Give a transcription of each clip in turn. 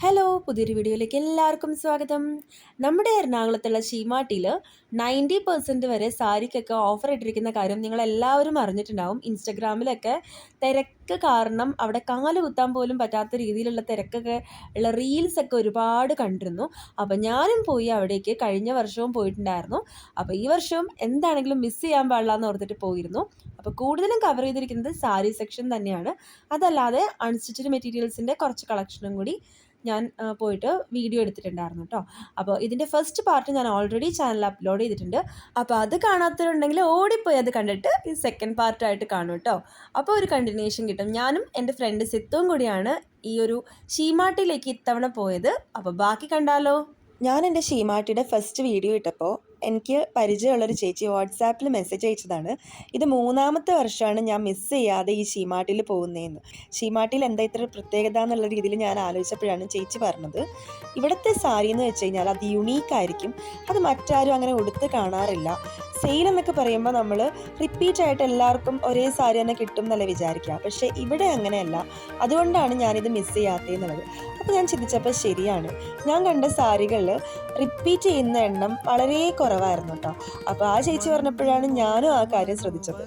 Hello പുതിയൊരു വീഡിയോയിലേക്ക് എല്ലാവർക്കും സ്വാഗതം. നമ്മുടെ എറണാകുളത്തുള്ള ഷീമാട്ടിയിൽ 90% വരെ സാരിക്കൊക്കെ ഓഫർ ഇട്ടിരിക്കുന്ന കാര്യം നിങ്ങളെല്ലാവരും അറിഞ്ഞിട്ടുണ്ടാവും. ഇൻസ്റ്റഗ്രാമിലൊക്കെ തിരക്ക് കാരണം അവിടെ കാല് കുത്താൻ പോലും പറ്റാത്ത രീതിയിലുള്ള തിരക്കൊക്കെ ഉള്ള റീൽസൊക്കെ ഒരുപാട് കണ്ടിരുന്നു. അപ്പോൾ ഞാനും പോയി അവിടേക്ക്. കഴിഞ്ഞ വർഷവും പോയിട്ടുണ്ടായിരുന്നു. അപ്പോൾ ഈ വർഷവും എന്താണെങ്കിലും മിസ് ചെയ്യാൻ പാടില്ല എന്ന് ഓർത്തിട്ട് പോയിരുന്നു. അപ്പോൾ കൂടുതലും കവർ ചെയ്തിരിക്കുന്നത് സാരി സെക്ഷൻ തന്നെയാണ്. അതല്ലാതെ അൺസ്റ്റിച്ചഡ് മെറ്റീരിയൽസിൻ്റെ കുറച്ച് കളക്ഷനും കൂടി ഞാൻ പോയിട്ട് വീഡിയോ എടുത്തിട്ടുണ്ടായിരുന്നു കേട്ടോ. അപ്പോൾ ഇതിൻ്റെ ഫസ്റ്റ് പാർട്ട് ഞാൻ ഓൾറെഡി ചാനൽ അപ്ലോഡ് ചെയ്തിട്ടുണ്ട്. അപ്പോൾ അത് കാണാത്തവരുണ്ടെങ്കിൽ ഓടിപ്പോയി അത് കണ്ടിട്ട് ഈ സെക്കൻഡ് പാർട്ടായിട്ട് കാണും കേട്ടോ. അപ്പോൾ ഒരു കണ്ടിന്യൂഷൻ കിട്ടും. ഞാനും എൻ്റെ ഫ്രണ്ട് സിത്തുവും കൂടിയാണ് ഈ ഒരു ഷീമാട്ടിലേക്ക് ഇത്തവണ പോയത്. അപ്പോൾ ബാക്കി കണ്ടാലോ. ഞാൻ എൻ്റെ ഷീമാട്ടിയുടെ ഫസ്റ്റ് വീഡിയോ ഇട്ടപ്പോൾ എനിക്ക് പരിചയമുള്ളൊരു ചേച്ചി വാട്സാപ്പിൽ മെസ്സേജ് അയച്ചതാണ്. ഇത് 3-ാമത്തെ വർഷമാണ് ഞാൻ മിസ് ചെയ്യാതെ ഈ ഷീമാട്ടിൽ പോകുന്നതെന്ന്. ഷീമാട്ടിൽ എന്താ ഇത്ര പ്രത്യേകത എന്നുള്ള രീതിയിൽ ഞാൻ ആലോചിച്ചപ്പോഴാണ് ചേച്ചി പറഞ്ഞത്, ഇവിടുത്തെ സാരി എന്ന് വെച്ച് കഴിഞ്ഞാൽ അത് യുണീക്കായിരിക്കും. അത് മറ്റാരും അങ്ങനെ ഉടുത്ത് കാണാറില്ല. സെയിൽ എന്നൊക്കെ പറയുമ്പോൾ നമ്മൾ റിപ്പീറ്റായിട്ട് എല്ലാവർക്കും ഒരേ സാരി തന്നെ കിട്ടും എന്നല്ല വിചാരിക്കുക. പക്ഷേ ഇവിടെ അങ്ങനെയല്ല. അതുകൊണ്ടാണ് ഞാനിത് മിസ് ചെയ്യാത്തതെന്നുള്ളത്. അപ്പോൾ ഞാൻ ചിന്തിച്ചപ്പോൾ ശരിയാണ്. ഞാൻ കണ്ട സാരികളിൽ റിപ്പീറ്റ് ചെയ്യുന്ന എണ്ണം വളരെ കുറവായിരുന്നു കേട്ടോ. അപ്പോൾ ആ ചേച്ചി പറഞ്ഞപ്പോഴാണ് ഞാനും ആ കാര്യം ശ്രദ്ധിച്ചത്.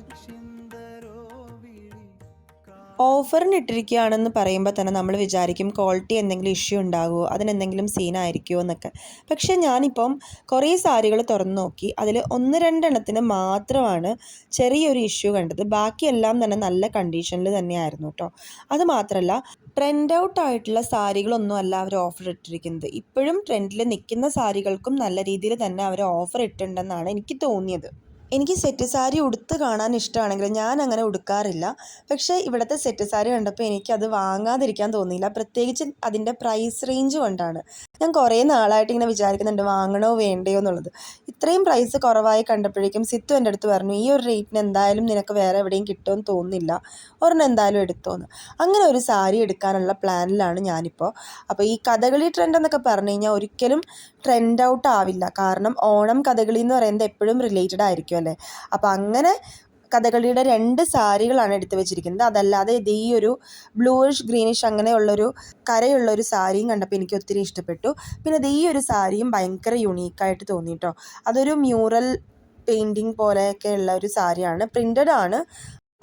ഓഫറിന് ഇട്ടിരിക്കുകയാണെന്ന് പറയുമ്പോൾ തന്നെ നമ്മൾ വിചാരിക്കും ക്വാളിറ്റി എന്തെങ്കിലും ഇഷ്യൂ ഉണ്ടാകുമോ, അതിനെന്തെങ്കിലും സീനായിരിക്കുമോ എന്നൊക്കെ. പക്ഷേ ഞാനിപ്പം കുറേ സാരികൾ തുറന്നു നോക്കി. അതിൽ 1-2 എണ്ണത്തിന് മാത്രമാണ് ചെറിയൊരു ഇഷ്യൂ കണ്ടത്. ബാക്കിയെല്ലാം തന്നെ നല്ല കണ്ടീഷനിൽ തന്നെയായിരുന്നു കേട്ടോ. അതുമാത്രമല്ല, ട്രെൻഡ് ഔട്ട് ആയിട്ടുള്ള സാരികളൊന്നും അല്ല അവർ ഓഫർ ഇട്ടിരിക്കുന്നത്. ഇപ്പോഴും ട്രെൻഡിൽ നിൽക്കുന്ന സാരികൾക്കും നല്ല രീതിയിൽ തന്നെ അവർ ഓഫർ ഇട്ടിട്ടുണ്ടെന്നാണ് എനിക്ക് തോന്നിയത്. എനിക്ക് സെറ്റ് സാരി ഉടുത്ത് കാണാൻ ഇഷ്ടമാണെങ്കിലും ഞാൻ അങ്ങനെ ഉടുക്കാറില്ല. പക്ഷേ ഇവിടുത്തെ സെറ്റ് സാരി കണ്ടപ്പോൾ എനിക്കത് വാങ്ങാതിരിക്കാൻ തോന്നിയില്ല. പ്രത്യേകിച്ച് അതിൻ്റെ പ്രൈസ് റേഞ്ച് കൊണ്ടാണ്. ഞാൻ കുറേ നാളായിട്ട് ഇങ്ങനെ വിചാരിക്കുന്നുണ്ട് വാങ്ങണോ വേണ്ടയോ എന്നുള്ളത്. ഇത്രയും പ്രൈസ് കുറവായി കണ്ടപ്പോഴേക്കും സിത്തു എൻ്റെ അടുത്ത് പറഞ്ഞു, ഈ ഒരു റേറ്റിന് എന്തായാലും നിനക്ക് വേറെ എവിടെയും കിട്ടുമെന്ന് തോന്നുന്നില്ല, ഒരെണ്ണം എന്തായാലും എടുത്തോന്ന്. അങ്ങനെ ഒരു സാരി എടുക്കാനുള്ള പ്ലാനിലാണ് ഞാനിപ്പോൾ. അപ്പോൾ ഈ കഥകളി ട്രെൻഡ് എന്നൊക്കെ പറഞ്ഞു കഴിഞ്ഞാൽ ഒരിക്കലും ട്രെൻഡ് ഔട്ട് ആവില്ല. കാരണം ഓണം കഥകളി എന്ന് പറയുന്നത് എപ്പോഴും റിലേറ്റഡ് ആയിരിക്കും അല്ലേ. അപ്പോൾ അങ്ങനെ കഥകളിയുടെ 2 സാരികളാണ് എടുത്തു വെച്ചിരിക്കുന്നത്. അതല്ലാതെ ഇത് ഈ ഒരു ബ്ലൂയിഷ് ഗ്രീനിഷ് അങ്ങനെയുള്ളൊരു കരയുള്ളൊരു സാരിയും കണ്ടപ്പോൾ എനിക്ക് ഒത്തിരി ഇഷ്ടപ്പെട്ടു. പിന്നെ ഇത് ഈ ഒരു സാരിയും ഭയങ്കര യുണീക്കായിട്ട് തോന്നി കേട്ടോ. അതൊരു മ്യൂറൽ പെയിൻറ്റിങ് പോലെയൊക്കെ ഉള്ള ഒരു സാരിയാണ്, പ്രിൻ്റഡ് ആണ്.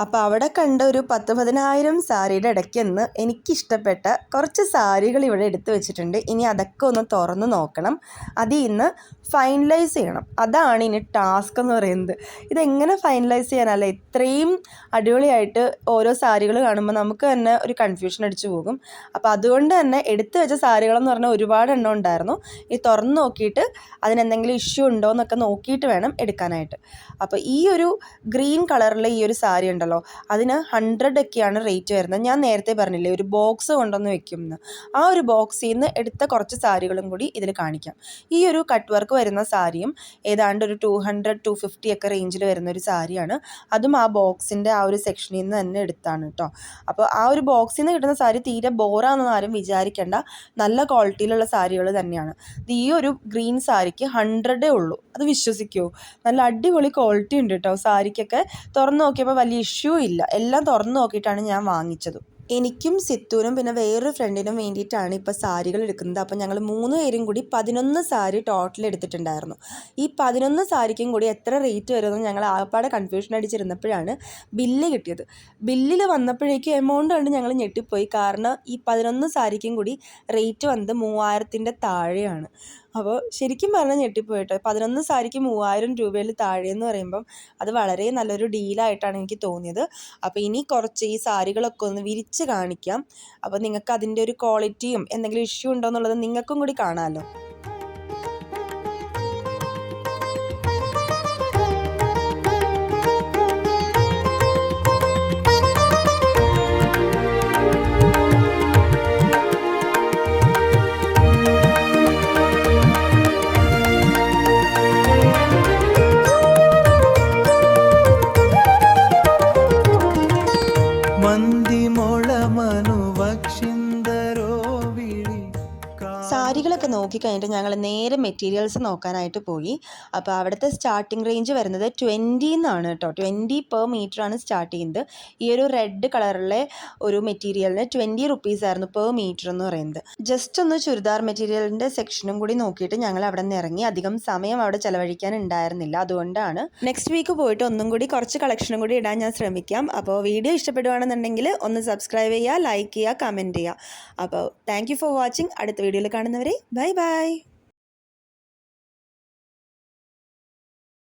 അപ്പോൾ അവിടെ കണ്ട ഒരു 10-10,000 സാരിയുടെ ഇടയ്ക്ക് നിന്ന് എനിക്കിഷ്ടപ്പെട്ട കുറച്ച് സാരികൾ ഇവിടെ എടുത്തു വെച്ചിട്ടുണ്ട്. ഇനി അതൊക്കെ ഒന്ന് തുറന്ന് നോക്കണം. അതിൽ നിന്ന് ഫൈനലൈസ് ചെയ്യണം. അതാണ് ഇനി ടാസ്ക് എന്ന് പറയുന്നത്. ഇതെങ്ങനെ ഫൈനലൈസ് ചെയ്യാനല്ല, ഇത്രയും അടിപൊളിയായിട്ട് ഓരോ സാരികൾ കാണുമ്പോൾ നമുക്ക് തന്നെ ഒരു കൺഫ്യൂഷൻ അടിച്ചു പോകും. അപ്പോൾ അതുകൊണ്ട് തന്നെ എടുത്തു വെച്ച സാരികളെന്ന് പറഞ്ഞാൽ ഒരുപാട് എണ്ണം ഉണ്ടായിരുന്നു. ഈ തുറന്ന് നോക്കിയിട്ട് അതിനെന്തെങ്കിലും ഇഷ്യൂ ഉണ്ടോ എന്നൊക്കെ നോക്കിയിട്ട് വേണം എടുക്കാനായിട്ട്. അപ്പോൾ ഈ ഒരു ഗ്രീൻ കളറിലെ ഈ ഒരു സാരി ഉണ്ടല്ലോ, അതിന് 100 ഒക്കെയാണ് റേറ്റ് വരുന്നത്. ഞാൻ നേരത്തെ പറഞ്ഞില്ലേ ഒരു ബോക്സ് കൊണ്ടുവന്ന് വെക്കുമെന്ന്. ആ ഒരു ബോക്സിൽ നിന്ന് എടുത്ത കുറച്ച് സാരികളും കൂടി ഇതിൽ കാണിക്കാം. ഈ ഒരു കട്ട് വർക്ക് വരുന്ന സാരിയും ഏതാണ്ട് ഒരു 200-250 ഒക്കെ റേഞ്ചിൽ വരുന്ന ഒരു സാരിയാണ്. അതും ആ ബോക്സിൻ്റെ ആ ഒരു സെക്ഷനിൽ നിന്ന് തന്നെ എടുത്താണ് കേട്ടോ. അപ്പോൾ ആ ഒരു ബോക്സിൽ നിന്ന് കിട്ടുന്ന സാരി തീരെ ബോറാണെന്ന് ആരും വിചാരിക്കേണ്ട. നല്ല ക്വാളിറ്റിയിലുള്ള സാരികൾ തന്നെയാണ്. ഈ ഒരു ഗ്രീൻ സാരിക്ക് 100 ഉള്ളൂ. അത് വിശ്വസിക്കുമോ? നല്ല അടിപൊളി ക്വാളിറ്റി ഉണ്ട് കേട്ടോ സാരിക്കൊക്കെ. തുറന്ന് നോക്കിയപ്പോൾ വലിയ ഇഷ്യൂ ഇല്ല. എല്ലാം തുറന്ന് നോക്കിയിട്ടാണ് ഞാൻ വാങ്ങിച്ചത്. എനിക്കും സിത്തുവിനും പിന്നെ വേറൊരു ഫ്രണ്ടിനും വേണ്ടിയിട്ടാണ് ഇപ്പോൾ സാരികൾ എടുക്കുന്നത്. അപ്പോൾ ഞങ്ങൾ 3 പേരും കൂടി 11 സാരി ടോട്ടൽ എടുത്തിട്ടുണ്ടായിരുന്നു. ഈ 11 സാരിക്കും കൂടി എത്ര റേറ്റ് വരുമെന്ന് ഞങ്ങൾ ആകപ്പാടെ കൺഫ്യൂഷൻ അടിച്ചിരുന്നപ്പോഴാണ് ബില്ല് കിട്ടിയത്. ബില്ലിൽ വന്നപ്പോഴേക്കും എമൗണ്ട് കണ്ട് ഞങ്ങൾ ഞെട്ടിപ്പോയി. കാരണം ഈ 11 സാരിക്കും കൂടി റേറ്റ് വന്നത് 3000-ൻ്റെ താഴെയാണ്. അപ്പോൾ ശരിക്കും പറഞ്ഞാൽ ഞെട്ടിപ്പോയിട്ടോ. 11 സാരിക്ക് 3000 രൂപയിൽ താഴെയെന്ന് പറയുമ്പം അത് വളരെ നല്ലൊരു ഡീലായിട്ടാണ് എനിക്ക് തോന്നിയത്. അപ്പോൾ ഇനി കുറച്ച് ഈ സാരികളൊക്കെ ഒന്ന് വിരിച്ച് കാണിക്കാം. അപ്പോൾ നിങ്ങൾക്ക് അതിൻ്റെ ഒരു ക്വാളിറ്റിയും എന്തെങ്കിലും ഇഷ്യൂ ഉണ്ടോ എന്നുള്ളത് നിങ്ങൾക്കും കൂടി കാണാമല്ലോ. സാരികളൊക്കെ നോക്കിക്കഴിഞ്ഞിട്ട് ഞങ്ങൾ നേരെ മെറ്റീരിയൽസ് നോക്കാനായിട്ട് പോയി. അപ്പോൾ അവിടുത്തെ സ്റ്റാർട്ടിംഗ് റേഞ്ച് വരുന്നത് 20 എന്നാണ് കേട്ടോ. 20 പെർ മീറ്ററാണ് സ്റ്റാർട്ട് ചെയ്യുന്നത്. ഈ ഒരു റെഡ് കളറിലെ ഒരു മെറ്റീരിയലിന് 20 റുപ്പീസ് ആയിരുന്നു പെർ മീറ്റർ എന്ന് പറയുന്നത്. ജസ്റ്റ് ഒന്ന് ചുരിദാർ മെറ്റീരിയലിൻ്റെ സെക്ഷനും കൂടി നോക്കിയിട്ട് ഞങ്ങൾ അവിടെ നിന്ന് ഇറങ്ങി. അധികം സമയം അവിടെ ചിലവഴിക്കാൻ ഉണ്ടായിരുന്നില്ല. അതുകൊണ്ടാണ് നെക്സ്റ്റ് വീക്ക് പോയിട്ട് ഒന്നും കൂടി കുറച്ച് കളക്ഷനും കൂടി ഇടാൻ ഞാൻ ശ്രമിക്കാം. അപ്പോൾ വീഡിയോ ഇഷ്ടപ്പെടുകയാണെന്നുണ്ടെങ്കിൽ ഒന്ന് സബ്സ്ക്രൈബ് ചെയ്യുക, ലൈക്ക് ചെയ്യുക, കമൻറ്റ് ചെയ്യുക. അപ്പോൾ താങ്ക് യു ഫോർ വാച്ചിങ്. അടുത്ത വീഡിയോയിൽ കാണുന്നവരെ ബൈ ബൈ.